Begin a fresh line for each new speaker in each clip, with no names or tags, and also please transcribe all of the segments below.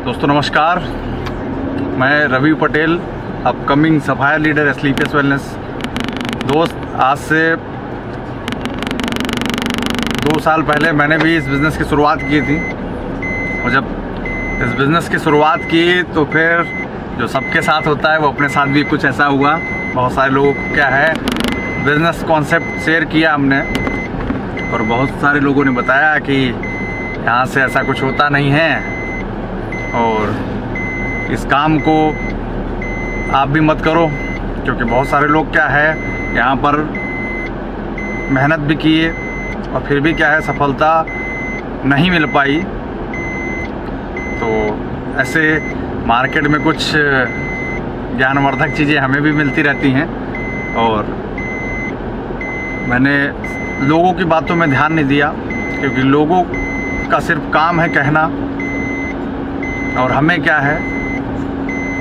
दोस्तों नमस्कार, मैं Ravi Patel, upcoming sapphire leader Sleepius wellness. दोस्त, आज से 2 साल पहले मैंने भी इस बिज़नेस की शुरुआत की थी, और जब इस बिज़नेस की शुरुआत की तो फिर जो सबके साथ होता है वो अपने साथ भी कुछ ऐसा हुआ। बहुत सारे लोगों को क्या है, बिज़नेस कॉन्सेप्ट शेयर किया हमने, और बहुत सारे लोगों ने बताया कि यहाँ से ऐसा कुछ होता नहीं है और इस काम को आप भी मत करो, क्योंकि बहुत सारे लोग क्या है यहाँ पर मेहनत भी किए और फिर भी क्या है सफलता नहीं मिल पाई। तो ऐसे मार्केट में कुछ ज्ञानवर्धक चीज़ें हमें भी मिलती रहती हैं, और मैंने लोगों की बातों में ध्यान नहीं दिया, क्योंकि लोगों का सिर्फ काम है कहना, और हमें क्या है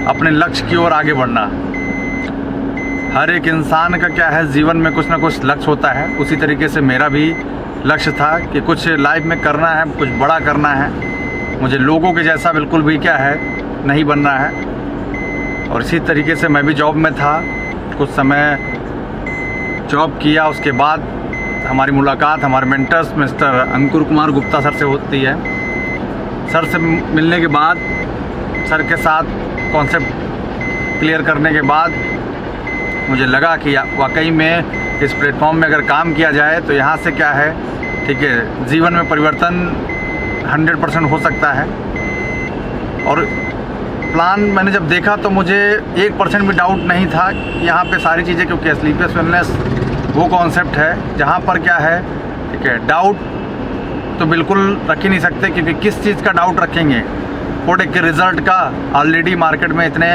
अपने लक्ष्य की ओर आगे बढ़ना। हर एक इंसान का क्या है जीवन में कुछ ना कुछ लक्ष्य होता है। उसी तरीके से मेरा भी लक्ष्य था कि कुछ लाइफ में करना है, कुछ बड़ा करना है। मुझे लोगों के जैसा बिल्कुल भी क्या है नहीं बनना है। और इसी तरीके से मैं भी जॉब में था, कुछ समय जॉब किया। उसके बाद हमारी मुलाकात हमारे मेंटर्स मिस्टर अंकुर कुमार गुप्ता सर से होती है। सर से मिलने के बाद, सर के साथ कॉन्सेप्ट क्लियर करने के बाद मुझे लगा कि वाकई में इस प्लेटफॉर्म में अगर काम किया जाए तो यहाँ से क्या है, ठीक है, जीवन में परिवर्तन 100% हो सकता है। और प्लान मैंने जब देखा तो मुझे 1% भी डाउट नहीं था यहाँ पे सारी चीज़ें, क्योंकि स्लीपियस वेलनेस वो कॉन्सेप्ट है जहाँ पर क्या है, ठीक है, डाउट तो बिल्कुल रख ही नहीं सकते, क्योंकि किस चीज़ का डाउट रखेंगे। प्रोडक्ट के रिज़ल्ट का ऑलरेडी मार्केट में इतने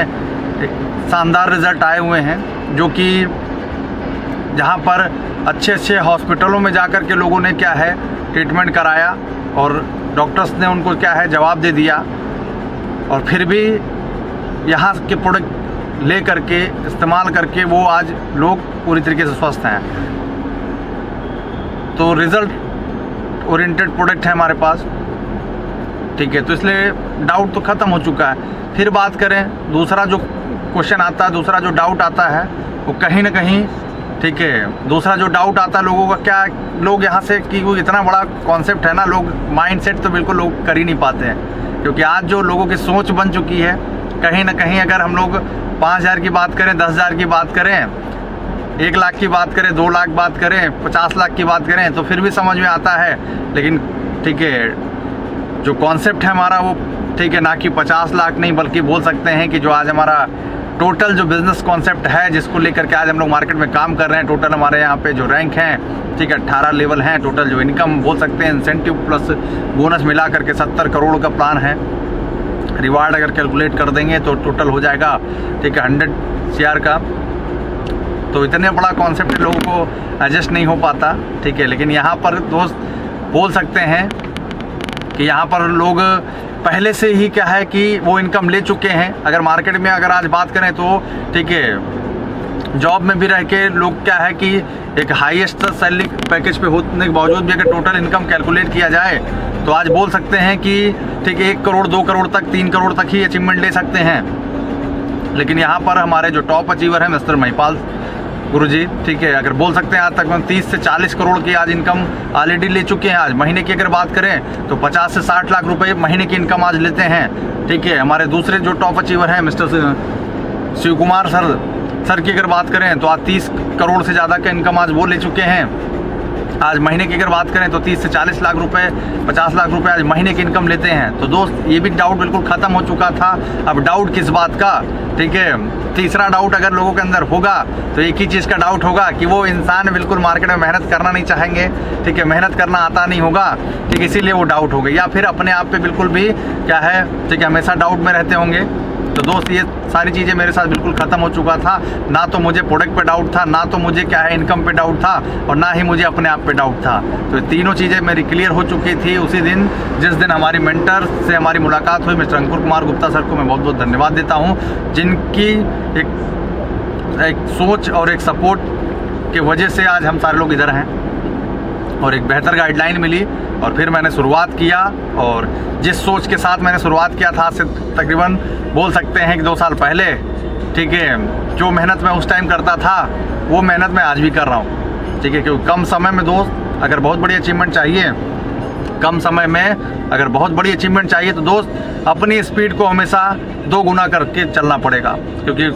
शानदार रिज़ल्ट आए हुए हैं, जो कि जहाँ पर अच्छे अच्छे हॉस्पिटलों में जाकर के लोगों ने क्या है ट्रीटमेंट कराया और डॉक्टर्स ने उनको क्या है जवाब दे दिया, और फिर भी यहाँ के प्रोडक्ट ले करके इस्तेमाल करके वो आज लोग पूरी तरीके से स्वस्थ हैं। तो रिज़ल्ट ओरिएंटेड प्रोडक्ट है हमारे पास, ठीक है। तो इसलिए डाउट तो ख़त्म हो चुका है। फिर बात करें, दूसरा जो क्वेश्चन आता है, दूसरा जो डाउट आता है वो कहीं ना कहीं, ठीक है, दूसरा जो डाउट आता है लोगों का क्या, लोग यहाँ से कि वो इतना बड़ा कॉन्सेप्ट है ना, लोग माइंडसेट तो बिल्कुल लोग कर ही नहीं पाते हैं, क्योंकि आज जो लोगों की सोच बन चुकी है, कहीं ना कहीं अगर हम लोग 5,000 की बात करें, 10,000 की बात करें, 1 लाख की बात करें, 2 लाख बात करें, 50 लाख की बात करें, तो फिर भी समझ में आता है। लेकिन ठीक है, जो कॉन्सेप्ट है हमारा वो, ठीक है, ना कि 50 लाख नहीं, बल्कि बोल सकते हैं कि जो आज हमारा टोटल जो बिज़नेस कॉन्सेप्ट है, जिसको लेकर के आज हम लोग मार्केट में काम कर रहे हैं, टोटल हमारे यहाँ पे जो रैंक हैं, ठीक है, 18 लेवल हैं। टोटल जो इनकम बोल सकते हैं, इंसेंटिव प्लस बोनस मिला करके 70 करोड़ का प्लान है। रिवार्ड अगर कैलकुलेट कर देंगे तो टोटल हो जाएगा, ठीक है, 100 CR का। तो इतने बड़ा कॉन्सेप्ट लोगों को एडजस्ट नहीं हो पाता, ठीक है। लेकिन यहाँ पर दोस्त बोल सकते हैं कि यहाँ पर लोग पहले से ही क्या है कि वो इनकम ले चुके हैं। अगर मार्केट में अगर आज बात करें तो, ठीक है, जॉब में भी रह के लोग क्या है कि एक हाईएस्ट सैलरी पैकेज पे होने के बावजूद भी अगर टोटल इनकम कैलकुलेट किया जाए तो आज बोल सकते हैं कि, ठीक है, 1 करोड़ 2 करोड़ तक 3 करोड़ तक ही अचीवमेंट ले सकते हैं। लेकिन यहाँ पर हमारे जो टॉप अचीवर हैं मिस्टर महिपाल गुरुजी, ठीक है, अगर बोल सकते हैं आज तक 30 से 40 करोड़ की आज इनकम ऑलरेडी ले चुके हैं। आज महीने की अगर बात करें तो 50 से 60 लाख रुपए महीने की इनकम आज लेते हैं, ठीक है। हमारे दूसरे जो टॉप अचीवर हैं मिस्टर शिव कुमार सर की अगर बात करें तो आज 30 करोड़ से ज़्यादा का इनकम आज वो ले चुके हैं। आज महीने की अगर बात करें तो 30 से 40 लाख रुपए, 50 लाख रुपए आज महीने की इनकम लेते हैं। तो दोस्त, ये भी डाउट बिल्कुल ख़त्म हो चुका था। अब डाउट किस बात का, ठीक है, तीसरा डाउट अगर लोगों के अंदर होगा तो एक ही चीज़ का डाउट होगा कि वो इंसान बिल्कुल मार्केट में मेहनत करना नहीं चाहेंगे, ठीक है, मेहनत करना आता नहीं होगा, ठीक है, इसीलिए वो डाउट हो गए, या फिर अपने आप पे बिल्कुल भी क्या है, ठीक है, हमेशा डाउट में रहते होंगे। तो दोस्त, ये सारी चीज़ें मेरे साथ बिल्कुल ख़त्म हो चुका था। ना तो मुझे प्रोडक्ट पे डाउट था, ना तो मुझे क्या है इनकम पे डाउट था, और ना ही मुझे अपने आप पे डाउट था। तो तीनों चीज़ें मेरी क्लियर हो चुकी थी उसी दिन, जिस दिन हमारी मेंटर से हमारी मुलाकात हुई। मिस्टर अंकुर कुमार गुप्ता सर को मैं बहुत बहुत धन्यवाद देता हूँ, जिनकी एक सोच और एक सपोर्ट के वजह से आज हम सारे लोग इधर हैं। और एक बेहतर गाइडलाइन मिली और फिर मैंने शुरुआत किया। और जिस सोच के साथ मैंने शुरुआत किया था आज से तकरीबन बोल सकते हैं कि 2 साल पहले, ठीक है, जो मेहनत मैं उस टाइम करता था वो मेहनत मैं आज भी कर रहा हूँ, ठीक है। क्योंकि कम समय में दोस्त अगर बहुत बड़ी अचीवमेंट चाहिए, कम समय में अगर बहुत बड़ी अचीवमेंट चाहिए तो दोस्त अपनी स्पीड को हमेशा 2 गुना करके चलना पड़ेगा। क्योंकि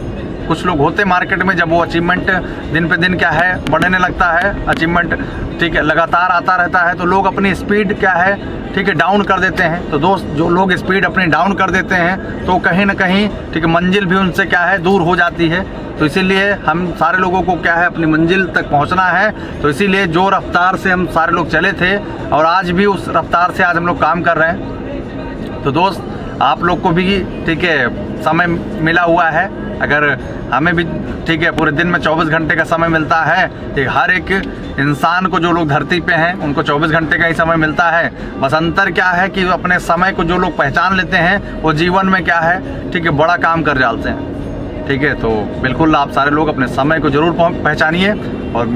कुछ लोग होते मार्केट में, जब वो अचीवमेंट दिन पे दिन क्या है बढ़ने लगता है, अचीवमेंट, ठीक है, लगातार आता रहता है, तो लोग अपनी स्पीड क्या है, ठीक है, डाउन कर देते हैं। तो दोस्त जो लोग स्पीड अपनी डाउन कर देते हैं तो कहीं ना कहीं, ठीक है, मंजिल भी उनसे क्या है दूर हो जाती है। तो इसीलिए हम सारे लोगों को क्या है अपनी मंजिल तक पहुंचना है। तो इसीलिए जो रफ्तार से हम सारे लोग चले थे और आज भी उस रफ्तार से आज हम लोग काम कर रहे हैं। तो दोस्त आप लोग को भी, ठीक है, समय मिला हुआ है। अगर हमें भी, ठीक है, पूरे दिन में 24 घंटे का समय मिलता है, ठीक, हर एक इंसान को, जो लोग धरती पे हैं उनको 24 घंटे का ही समय मिलता है। बस अंतर क्या है कि अपने समय को जो लोग पहचान लेते हैं वो जीवन में क्या है, ठीक है, बड़ा काम कर डालते हैं, ठीक है। तो बिल्कुल आप सारे लोग अपने समय को ज़रूर पहचानिए और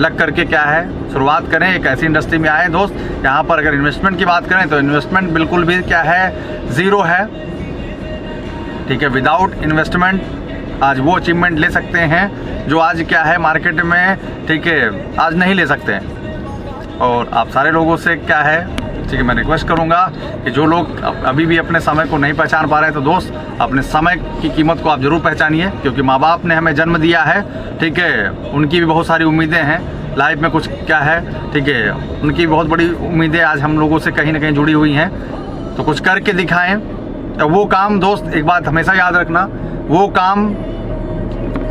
लग करके क्या है शुरुआत करें। एक ऐसी इंडस्ट्री में आए दोस्त, यहाँ पर अगर इन्वेस्टमेंट की बात करें तो इन्वेस्टमेंट बिल्कुल भी क्या है, ज़ीरो है, ठीक है। विदाउट इन्वेस्टमेंट आज वो अचीवमेंट ले सकते हैं जो आज क्या है मार्केट में, ठीक है, आज नहीं ले सकते हैं। और आप सारे लोगों से क्या है, ठीक है, मैं रिक्वेस्ट करूंगा कि जो लोग अभी भी अपने समय को नहीं पहचान पा रहे हैं तो दोस्त अपने समय की कीमत को आप ज़रूर पहचानिए। क्योंकि माँ बाप ने हमें जन्म दिया है, ठीक है, उनकी भी बहुत सारी उम्मीदें हैं लाइफ में, कुछ क्या है, ठीक है, उनकी बहुत बड़ी उम्मीदें आज हम लोगों से कहीं ना कहीं जुड़ी हुई हैं। तो कुछ करके दिखाएं। तो वो काम दोस्त, एक बात हमेशा याद रखना, वो काम,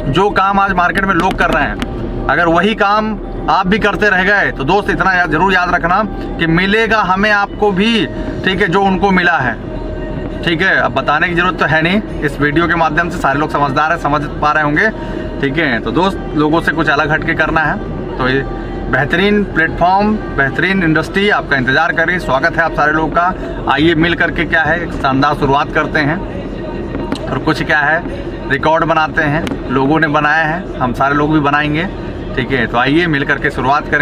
जो काम आज मार्केट में लोग कर रहे हैं, अगर वही काम आप भी करते रह गए तो दोस्त इतना ज़रूर याद रखना कि मिलेगा हमें आपको भी, ठीक है, जो उनको मिला है, ठीक है। अब बताने की ज़रूरत तो है नहीं, इस वीडियो के माध्यम से सारे लोग समझदार हैं, समझ पा रहे होंगे, ठीक है। तो दोस्त लोगों से कुछ अलग हट के करना है। तो ये बेहतरीन प्लेटफॉर्म, बेहतरीन इंडस्ट्री आपका इंतज़ार कर रही है। स्वागत है आप सारे लोगों का। आइए मिल करके क्या है एक शानदार शुरुआत करते हैं और कुछ क्या है रिकॉर्ड बनाते हैं। लोगों ने बनाया है, हम सारे लोग भी बनाएंगे, ठीक है। तो आइए मिल करके शुरुआत करें।